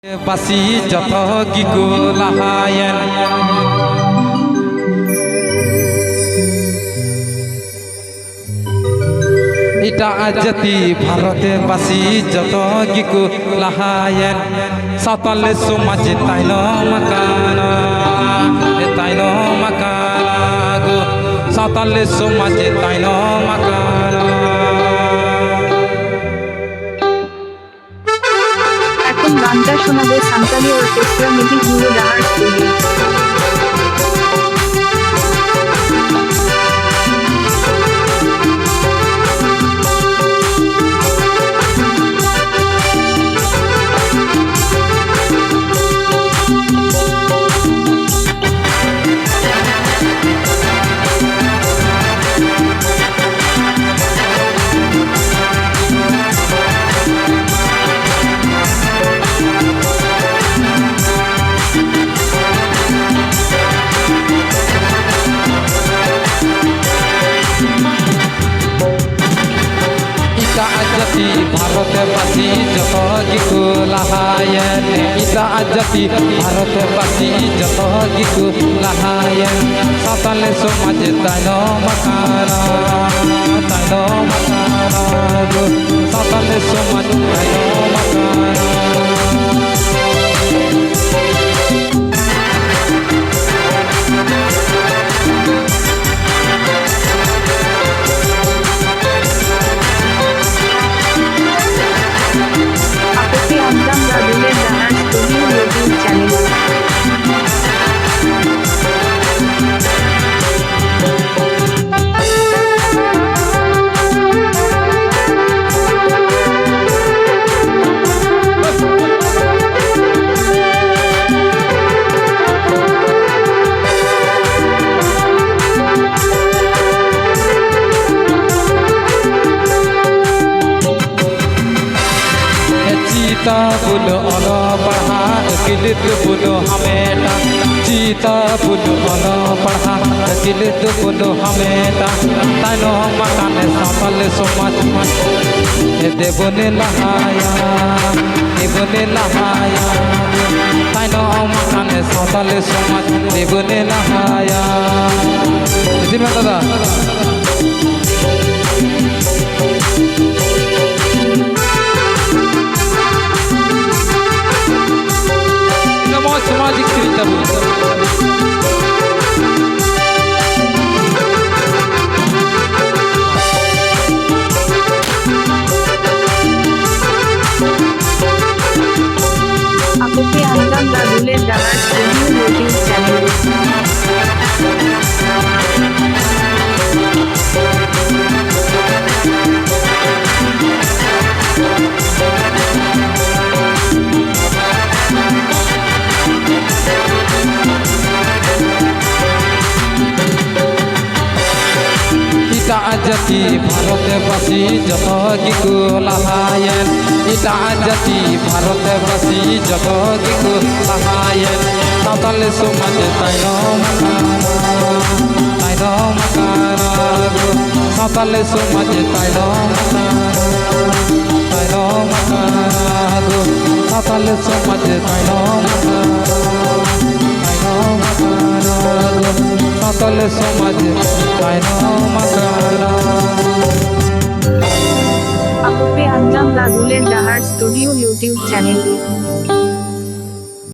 Basi jatuh gigu lahayan Ita ajati bharote basi jatuh gigu lahayan Satale sumaj taino makana Taino makana go Satale sumaj taino makana গানটা শোনাবে Santali orchestra মিটি হিরো ডাহার studio. Bharote basi joto gigu lahayan Ita ajati bharote basi joto gigu lahayan Satale somaj taino makana Taino makana go Satale somaj taino makana Cita bulu ono padha kilit bulu hameta Cita bulu ono padha kilit bulu hameta Taino makane satale somaj devone lahaya Taino makane satale somaj devone lahaya Dime dada सामाजिक cerita bu Aku ke Antam Dadule Dahar Studio YouTube channel. Ita ajati bharote basi joto gigu lahayan Ita ajati bharote basi joto gigu lahayan Satale somaj taino makana go Satale somaj taino makana go Satale somaj taino makana Satale somaj taino makana Aku ke Antam Dadule Dahar Studio YouTube channel.